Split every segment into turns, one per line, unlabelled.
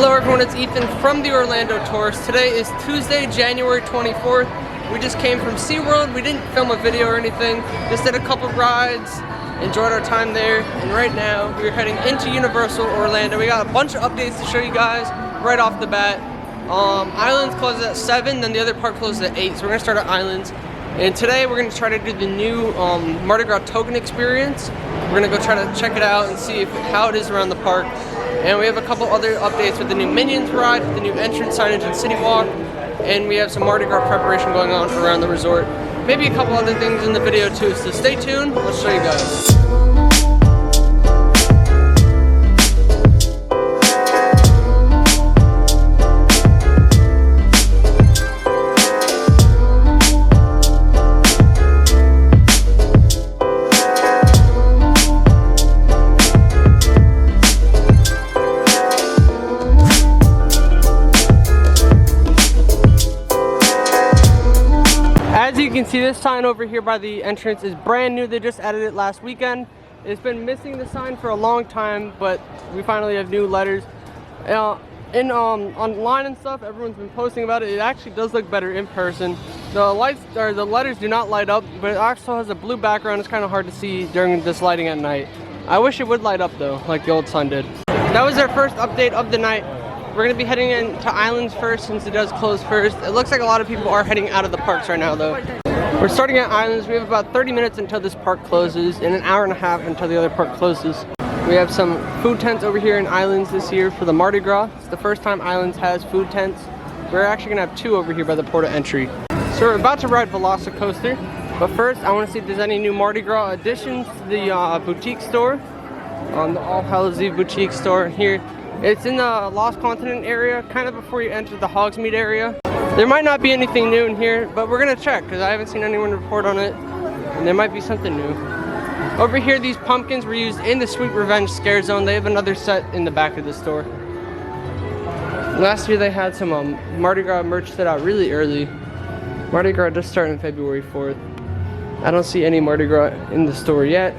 Hello everyone, it's Ethan from the Orlando Tours. Today is Tuesday, January 24th. We just came from SeaWorld. We didn't film a video or anything, just did a couple rides, enjoyed our time there, and right now we're heading into Universal Orlando. We got a bunch of updates to show you guys right off the bat. Islands closes at 7, then the other park closes at 8, so we're going to start at Islands. And today we're going to try to do the new Mardi Gras Token experience. We're going to go try to check it out and see how it is around the park. And we have a couple other updates with the new Minions ride, the new entrance signage and City Walk, and we have some Mardi Gras preparation going on around the resort. Maybe a couple other things in the video too, so stay tuned, let's show you guys. As you can see, this sign over here by the entrance is brand new. They just added it last weekend. It's been missing the sign for a long time, but we finally have new letters. Online and stuff, everyone's been posting about it. It actually does look better in person. The lights or the letters do not light up, but it also has a blue background. It's kind of hard to see during this lighting at night. I wish it would light up though, like the old sign did. That was our first update of the night. We're going to be heading into Islands first since it does close first. It looks like a lot of people are heading out of the parks right now though. We're starting at Islands. We have about 30 minutes until this park closes and an hour and a half until the other park closes. We have some food tents over here in Islands this year for the Mardi Gras. It's the first time Islands has food tents. We're actually going to have 2 over here by the port of entry. So we're about to ride Velocicoaster, but first I want to see if there's any new Mardi Gras additions to the boutique store. The All Hallows Eve boutique store here. It's in the Lost Continent area, kind of before you enter the Hogsmeade area. There might not be anything new in here, but we're gonna check because I haven't seen anyone report on it, and there might be something new. Over here, these pumpkins were used in the Sweet Revenge Scare Zone. They have another set in the back of the store. Last year they had some Mardi Gras merch set out really early. Mardi Gras does start on February 4th. I don't see any Mardi Gras in the store yet.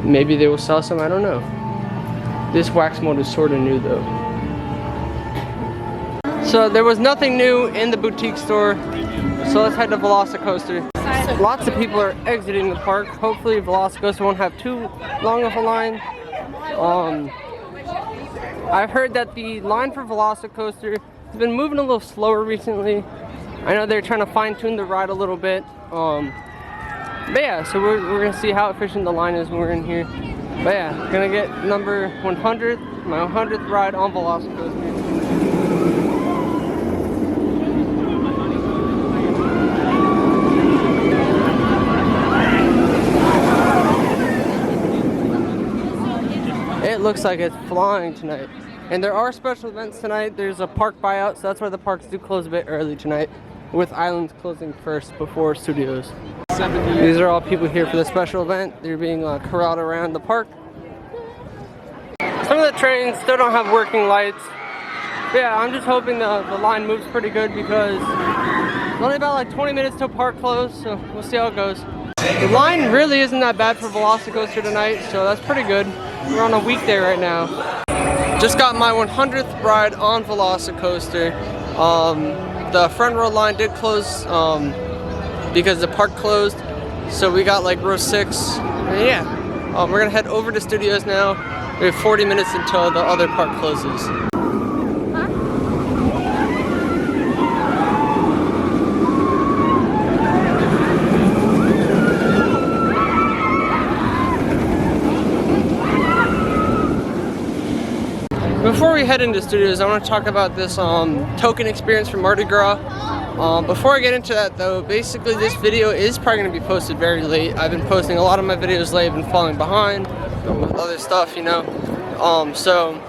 Maybe they will sell some, I don't know. This wax mold is sort of new though. So there was nothing new in the boutique store. So let's head to Velocicoaster. Lots of people are exiting the park. Hopefully Velocicoaster won't have too long of a line. I've heard that the line for Velocicoaster has been moving a little slower recently. I know they're trying to fine tune the ride a little bit. But yeah, so we're gonna see how efficient the line is when we're in here. But yeah, gonna get number 100, my 100th ride on Velocicoaster. It looks like it's flying tonight. And there are special events tonight. There's a park buyout, so that's why the parks do close a bit early tonight, with Islands closing first before Studios. These are all people here for the special event. They're being corralled around the park. Some of the trains still don't have working lights. But yeah, I'm just hoping the line moves pretty good because it's only about like 20 minutes till park close, so we'll see how it goes. The line really isn't that bad for Velocicoaster tonight, so that's pretty good. We're on a weekday right now. Just got my 100th ride on Velocicoaster. The front row line did close because the park closed, so we got like row 6. And yeah, we're gonna head over to Studios now. We have 40 minutes until the other park closes. Before we head into Studios, I want to talk about this token experience for Mardi Gras. Before I get into that though, basically this video is probably going to be posted very late. I've been posting a lot of my videos late, I've been falling behind with other stuff, you know. So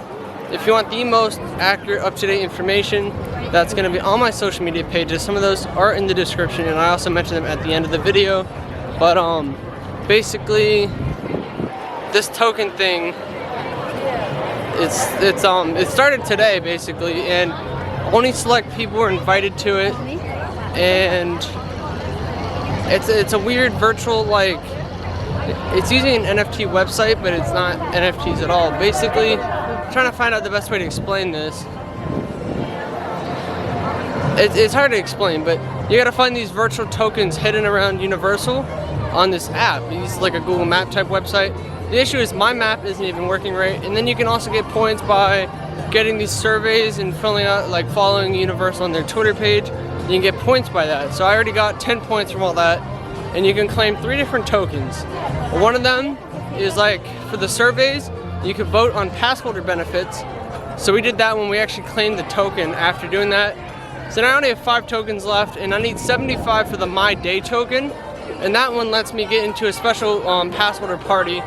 if you want the most accurate, up-to-date information, that's going to be on my social media pages. Some of those are in the description, and I also mention them at the end of the video. But basically this token thing, it started today basically, and only select people were invited to it, and it's a weird virtual, like, it's using an NFT website, but it's not NFTs at all. Basically trying to find out the best way to explain this. It's hard to explain, but you gotta find these virtual tokens hidden around Universal on this app. It's like a Google Map type website. The issue is my map isn't even working right, and then you can also get points by getting these surveys and filling out, like following Universal on their Twitter page. You can get points by that. So I already got 10 points from all that, and you can claim 3 different tokens. One of them is like for the surveys, you can vote on pass holder benefits. So we did that when we actually claimed the token after doing that. So now I only have 5 tokens left, and I need 75 for the My Day token, and that one lets me get into a special pass holder party,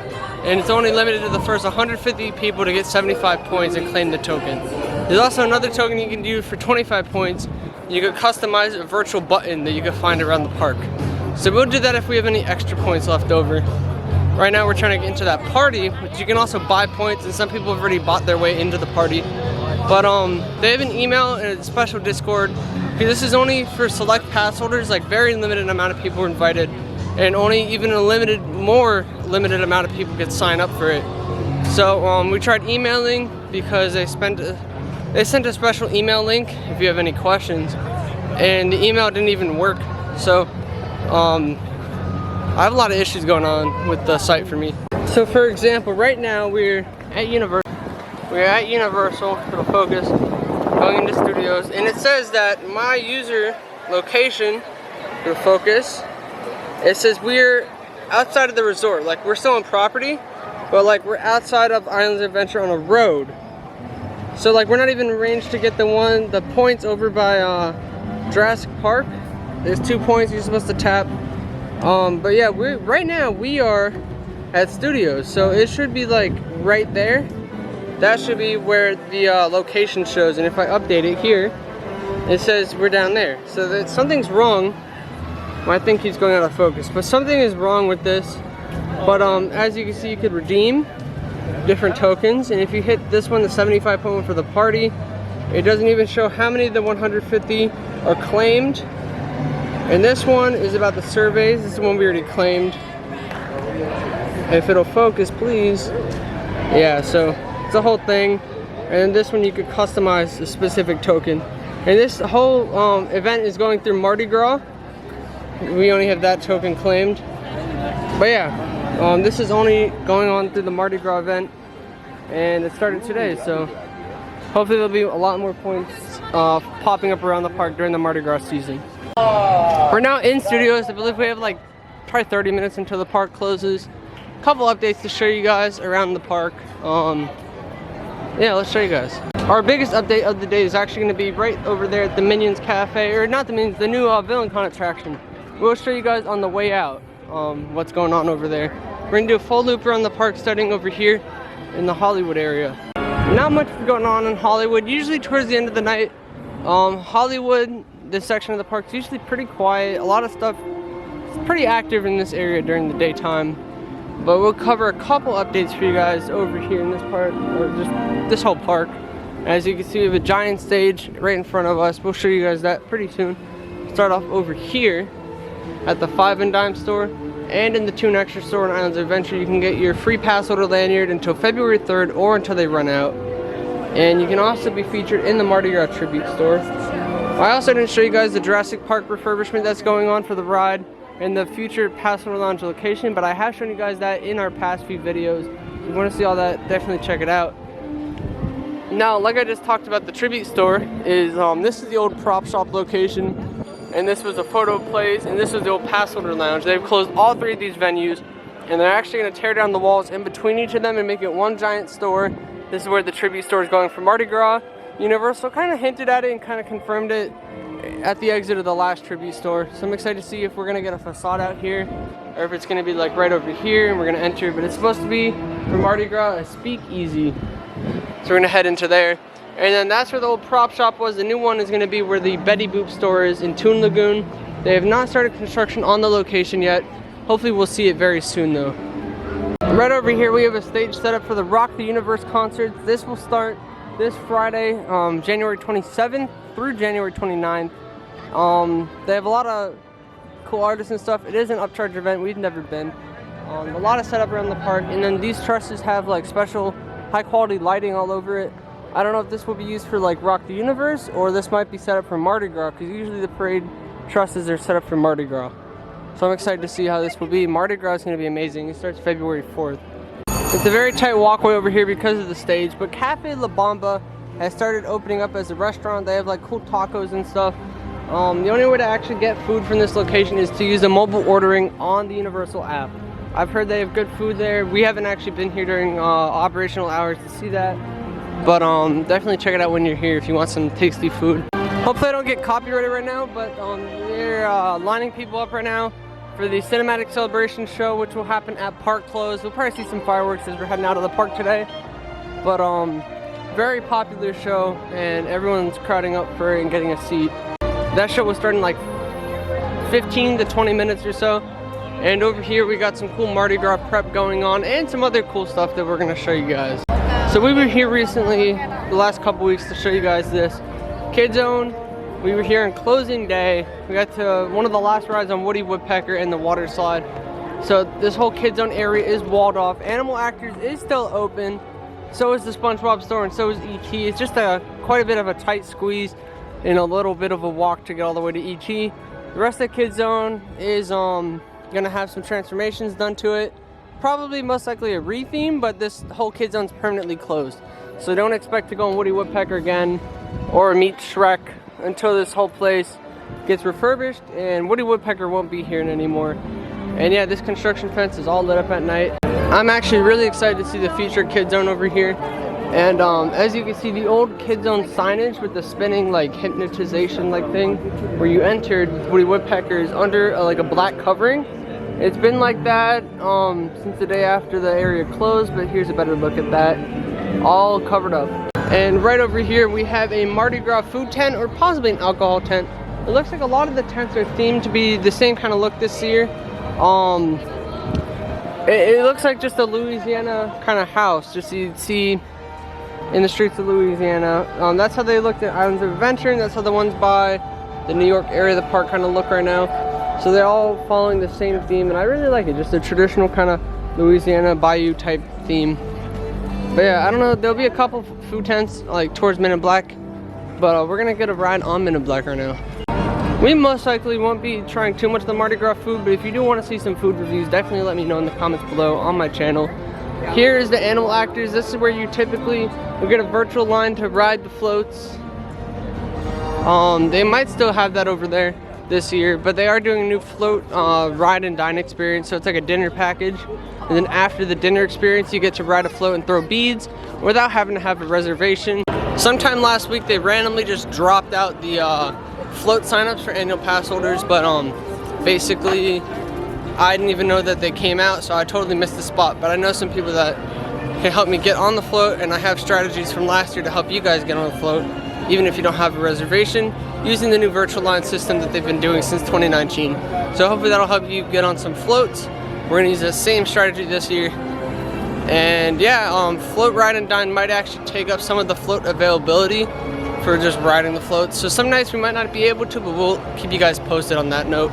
and it's only limited to the first 150 people to get 75 points and claim the token. There's also another token you can do for 25 points. You could customize a virtual button that you can find around the park. So we'll do that if we have any extra points left over. Right now we're trying to get into that party, which you can also buy points, and some people have already bought their way into the party. But they have an email and a special Discord. This is only for select pass holders, like very limited amount of people are invited, and only even a more limited amount of people get signed up for it. So we tried emailing because they sent a special email link if you have any questions, and the email didn't even work. So I have a lot of issues going on with the site for me. So for example, right now we're at Universal. We're at Universal for the focus, going into studios, and it says that my user location for the focus, it says we're outside of the resort. Like we're still on property, but like we're outside of Islands of Adventure on a road. So like we're not even arranged to get the points over by Jurassic Park. There's 2 points you're supposed to tap. But yeah, right now we are at studios, so it should be like right there. That should be where the location shows, and if I update it here, it says we're down there. So that something's wrong. I think he's going out of focus, but something is wrong with this. But as you can see, you could redeem different tokens, and if you hit this one, the 75 point one for the party, it doesn't even show how many of the 150 are claimed. And this one is about the surveys. This is the one we already claimed. If it'll focus, please. Yeah, so it's the whole thing. And this one you could customize a specific token. And this whole event is going through Mardi Gras. We only have that token claimed. But yeah, this is only going on through the Mardi Gras event, and it started today, so hopefully there'll be a lot more points popping up around the park during the Mardi Gras season. We're now in studios. I believe we have like probably 30 minutes until the park closes. A couple updates to show you guys around the park. Yeah, let's show you guys. Our biggest update of the day is actually going to be right over there at the Minions Cafe, or not the Minions, the new VillainCon attraction. We'll show you guys on the way out what's going on over there. We're going to do a full loop around the park starting over here in the Hollywood area. Not much going on in Hollywood. Usually towards the end of the night, Hollywood, this section of the park is usually pretty quiet. A lot of stuff is pretty active in this area during the daytime. But we'll cover a couple updates for you guys over here in this part, or just this whole park. As you can see, we have a giant stage right in front of us. We'll show you guys that pretty soon. Start off over here at the 5 and Dime store, and in the Toon Extra store in Islands of Adventure. You can get your free pass holder lanyard until February 3rd or until they run out. And you can also be featured in the Mardi Gras tribute store. I also didn't show you guys the Jurassic Park refurbishment that's going on for the ride and the future pass holder lounge location, but I have shown you guys that in our past few videos. If you want to see all that, definitely check it out. Now, like I just talked about, the tribute store is this is the old prop shop location, and this was a photo place, and this was the old pass holder lounge. They've closed all 3 of these venues, and they're actually going to tear down the walls in between each of them and make it one giant store. This is where the tribute store is going for Mardi Gras. Universal kind of hinted at it and kind of confirmed it at the exit of the last tribute store. So I'm excited to see if we're going to get a facade out here, or if it's going to be like right over here and we're going to enter. But it's supposed to be for Mardi Gras a speakeasy. So we're going to head into there. And then that's where the old prop shop was. The new one is going to be where the Betty Boop store is in Toon Lagoon. They have not started construction on the location yet. Hopefully we'll see it very soon though. Right over here we have a stage set up for the Rock the Universe concerts. This will start this Friday, January 27th through January 29th. They have a lot of cool artists and stuff. It is an upcharge event. We've never been. A lot of setup around the park, and then these trusses have like special high quality lighting all over it. I don't know if this will be used for like Rock the Universe, or this might be set up for Mardi Gras, because usually the parade trusses are set up for Mardi Gras. So I'm excited to see how this will be. Mardi Gras is going to be amazing. It starts February 4th. It's a very tight walkway over here because of the stage, but Cafe La Bamba has started opening up as a restaurant. They have like cool tacos and stuff. The only way to actually get food from this location is to use the mobile ordering on the Universal app. I've heard they have good food there. We haven't actually been here during operational hours to see that, but definitely check it out when you're here if you want some tasty food. Hopefully I don't get copyrighted right now, but they're lining people up right now for the Cinematic Celebration show, which will happen at Park Close. We'll probably see some fireworks as we're heading out of the park today, but very popular show, and everyone's crowding up for it and getting a seat. That show will start in like 15 to 20 minutes or so. And over here we got some cool Mardi Gras prep going on and some other cool stuff that we're gonna show you guys. So we were here recently, the last couple weeks, to show you guys this Kid Zone. We were here on closing day. We got to one of the last rides on Woody Woodpecker and the water slide. So this whole Kid Zone area is walled off. Animal Actors is still open. So is the SpongeBob store, and so is E.T. It's just quite a bit of a tight squeeze and a little bit of a walk to get all the way to E.T. The rest of the Kid Zone is gonna have some transformations done to it. Probably most likely a re-theme, but this whole Kid Zone's permanently closed. So don't expect to go on Woody Woodpecker again or meet Shrek until this whole place gets refurbished, and Woody Woodpecker won't be here anymore. And yeah, this construction fence is all lit up at night. I'm actually really excited to see the future Kid Zone over here. And as you can see, the old Kid Zone signage with the spinning like hypnotization like thing where you entered with Woody Woodpecker is under like a black covering. It's been like that since the day after the area closed, but here's a better look at that. All covered up. And right over here we have a Mardi Gras food tent, or possibly an alcohol tent. It looks like a lot of the tents are themed to be the same kind of look this year. It looks like just a Louisiana kind of house, just so you'd see in the streets of Louisiana. That's how they looked at Islands of Adventure, and that's how the ones by the New York area of the park kind of look right now. So they're all following the same theme, and I really like it. Just a traditional kind of Louisiana bayou type theme. But yeah, I don't know, there'll be a couple food tents like towards Men in Black, but we're gonna get a ride on Men in Black right now. We most likely won't be trying too much of the Mardi Gras food, but if you do want to see some food reviews, definitely let me know in the comments below on my channel. Here is the Animal Actors. This is where you typically will get a virtual line to ride the floats. They might still have that over there this year, but they are doing a new float ride and dine experience, so it's like a dinner package. And then after the dinner experience, you get to ride a float and throw beads without having to have a reservation. Sometime last week, they randomly just dropped out the float signups for annual pass holders, but basically I didn't even know that they came out, so I totally missed the spot. But I know some people that can help me get on the float, and I have strategies from last year to help you guys get on the float, even if you don't have a reservation, using the new virtual line system that they've been doing since 2019. So hopefully that'll help you get on some floats. We're gonna use the same strategy this year. And yeah, float ride and dine might actually take up some of the float availability for just riding the floats. So some nights we might not be able to, but we'll keep you guys posted on that note.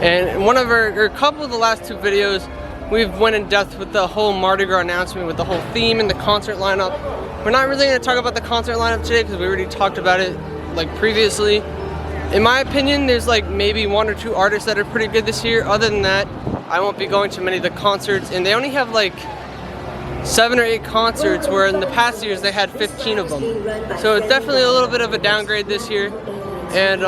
And one of a couple of the last two videos, we've went in depth with the whole Mardi Gras announcement, with the whole theme and the concert lineup. We're not really going to talk about the concert lineup today because we already talked about it like previously. In my opinion, there's like maybe one or two artists that are pretty good this year. Other than that, I won't be going to many of the concerts, and they only have like 7 or 8 concerts, where in the past years they had 15 of them. So it's definitely a little bit of a downgrade this year. And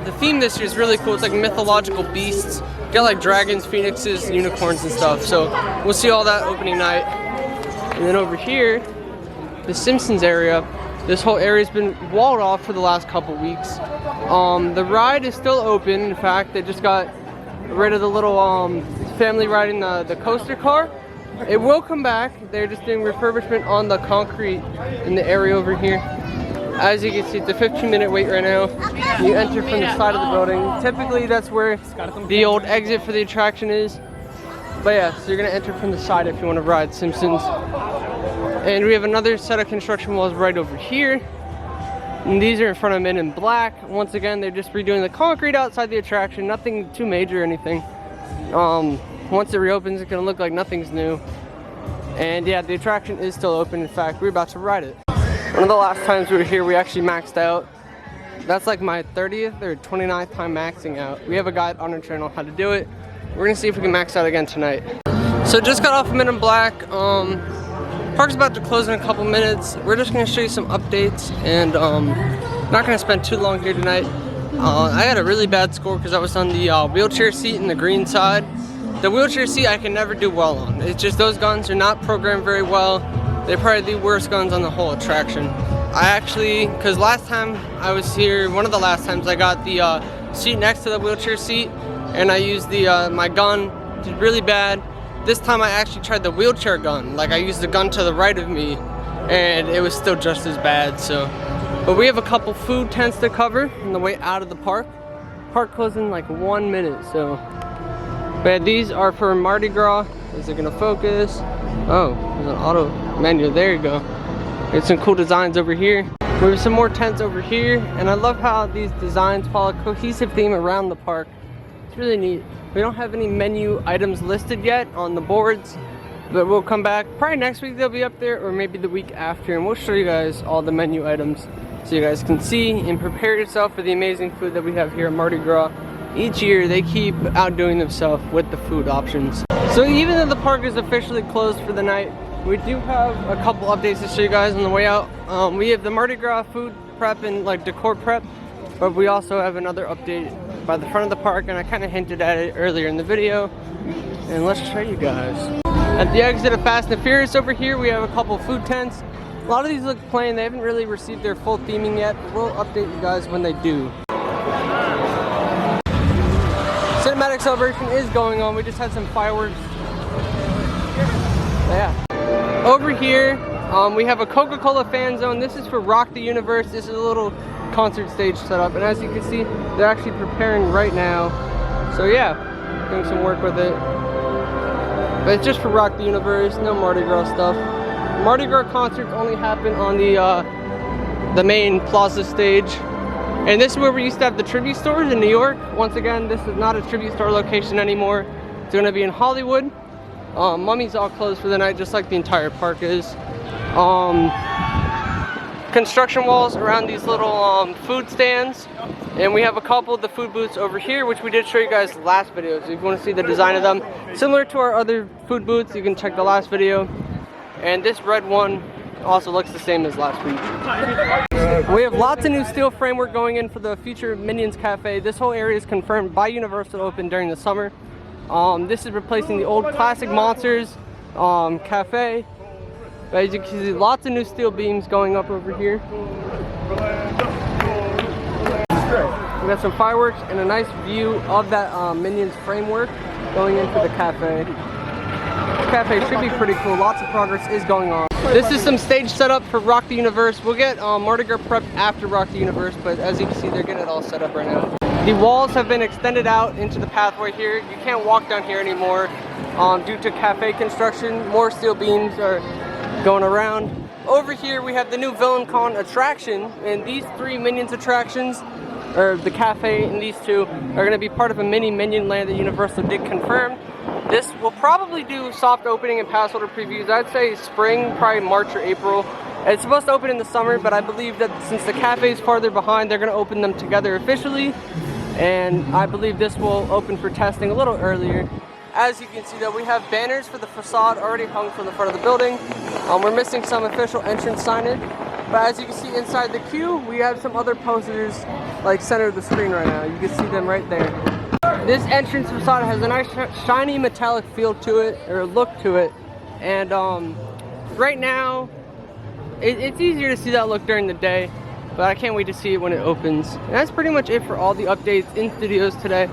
the theme this year is really cool. It's like mythological beasts. You got like dragons, phoenixes, unicorns and stuff. So we'll see all that opening night. And then over here, the Simpsons area. This whole area's been walled off for the last couple weeks. The ride is still open. In fact, they just got rid of the little family riding the coaster car. It will come back. They're just doing refurbishment on the concrete in the area over here. As you can see, it's a 15-minute wait right now. You enter from the side of the building. Typically, that's where the old exit for the attraction is. But yeah, so you're gonna enter from the side if you want to ride Simpsons. And we have another set of construction walls right over here. And these are in front of Men in Black. Once again, they're just redoing the concrete outside the attraction. Nothing too major or anything. Once it reopens, it's gonna look like nothing's new. And yeah, the attraction is still open. In fact, we're about to ride it. One of the last times we were here, we actually maxed out. That's like my 30th or 29th time maxing out. We have a guide on our channel how to do it. We're gonna see if we can max out again tonight. So just got off Men in Black. Park's about to close in a couple minutes. We're just gonna show you some updates, and not gonna spend too long here tonight. I had a really bad score because I was on the wheelchair seat in the green side. The wheelchair seat I can never do well on. It's just those guns are not programmed very well. They're probably the worst guns on the whole attraction. I actually, because last time I was here, one of the last times, I got the seat next to the wheelchair seat, and I used the my gun, did really bad. This time I actually tried the wheelchair gun. Like, I used the gun to the right of me, and it was still just as bad. So, but we have a couple food tents to cover on the way out of the park. Park closing in like 1 minute, so. But these are for Mardi Gras. Is it gonna focus? Oh, there's an auto menu. There you go. There's some cool designs over here. We have some more tents over here, and I love how these designs follow a cohesive theme around the park. It's really neat. We don't have any menu items listed yet on the boards, but we'll come back. Probably next week they'll be up there, or maybe the week after, and we'll show you guys all the menu items so you guys can see and prepare yourself for the amazing food that we have here at Mardi Gras. Each year they keep outdoing themselves with the food options. So even though the park is officially closed for the night, we do have a couple updates to show you guys on the way out. We have the Mardi Gras food prep and like decor prep, but we also have another update by the front of the park, and I kind of hinted at it earlier in the video. And let's show you guys. At the exit of Fast and Furious over here, we have a couple food tents. A lot of these look plain. They haven't really received their full theming yet, but we'll update you guys when they do. Cinematic celebration is going on. We just had some fireworks. Yeah. Over here, we have a Coca-Cola fan zone. This is for Rock the Universe. This is a little concert stage set up, and as you can see, they're actually preparing right now. So yeah, doing some work with it. But it's just for Rock the Universe, no Mardi Gras stuff. Mardi Gras concerts only happen on the main plaza stage. And this is where we used to have the tribute stores in New York. Once again, this is not a tribute store location anymore. It's gonna be in Hollywood. Mummy's all closed for the night, just like the entire park is. Construction walls around these little food stands. And we have a couple of the food booths over here, which we did show you guys last video. So if you wanna see the design of them, similar to our other food booths, you can check the last video. And this red one also looks the same as last week. We have lots of new steel framework going in for the future Minions Cafe. This whole area is confirmed by Universal to open during the summer. This is replacing the old classic Monsters cafe. But as you can see, lots of new steel beams going up over here. We got some fireworks and a nice view of that Minions framework going into the cafe. The cafe should be pretty cool. Lots of progress is going on. This is some stage setup for Rock the Universe. We'll get Mardi Gras prep after Rock the Universe, but as you can see, they're getting it all set up right now. The walls have been extended out into the pathway here. You can't walk down here anymore due to cafe construction. More steel beams are going around. Over here, we have the new Villain Con attraction, and these three Minions attractions, or the cafe and these two, are going to be part of a mini Minion land that Universal did confirm. This will probably do soft opening and pass holder previews. I'd say spring, probably March or April. It's supposed to open in the summer, but I believe that since the cafe is farther behind, they're going to open them together officially. And I believe this will open for testing a little earlier. As you can see though, we have banners for the facade already hung from the front of the building. We're missing some official entrance signage. But as you can see inside the queue, we have some other posters like center of the screen right now. You can see them right there. This entrance facade has a nice shiny metallic feel to it, or look to it. And right now, it's easier to see that look during the day, but I can't wait to see it when it opens. And that's pretty much it for all the updates in studios today.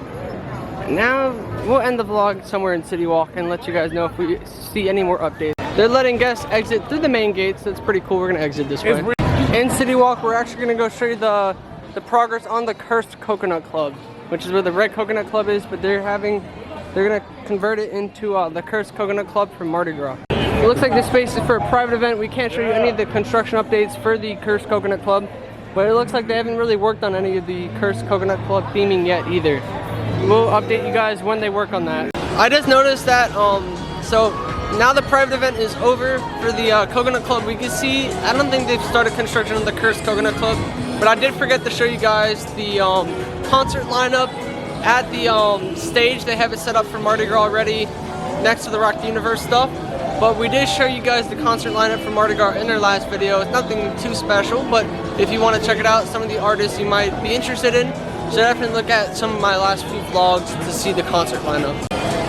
Now, we'll end the vlog somewhere in City Walk and let you guys know if we see any more updates. They're letting guests exit through the main gates. That's pretty cool. We're gonna exit this way. In City Walk, we're actually gonna go show you the progress on the Cursed Coconut Club, which is where the Red Coconut Club is, but they're gonna convert it into the Cursed Coconut Club for Mardi Gras. It looks like this space is for a private event. We can't show you any of the construction updates for the Cursed Coconut Club, but it looks like they haven't really worked on any of the Cursed Coconut Club theming yet either. We'll update you guys when they work on that. I just noticed that, so now the private event is over for the Coconut Club. We can see, I don't think they've started construction on the Cursed Coconut Club, but I did forget to show you guys the concert lineup at the stage. They have it set up for Mardi Gras already next to the Rock the Universe stuff. But we did show you guys the concert lineup for Mardi Gras in their last video. It's nothing too special, but if you want to check it out, some of the artists you might be interested in, so definitely look at some of my last few vlogs to see the concert lineup.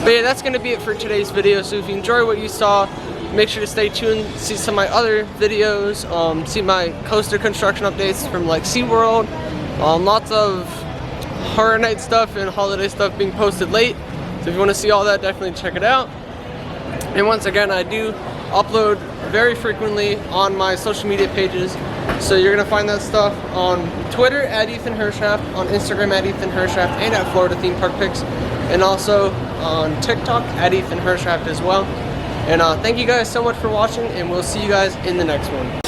But yeah, that's going to be it for today's video. So if you enjoyed what you saw, make sure to stay tuned, see some of my other videos, see my coaster construction updates from like SeaWorld, lots of Horror Night stuff and holiday stuff being posted late. So if you want to see all that, definitely check it out. And once again, I do upload very frequently on my social media pages. So you're going to find that stuff on Twitter at Ethan Hershaft, on Instagram at Ethan Hershaft, and at Florida Theme Park Pics. And also on TikTok at Ethan Hershaft as well. And thank you guys so much for watching, and we'll see you guys in the next one.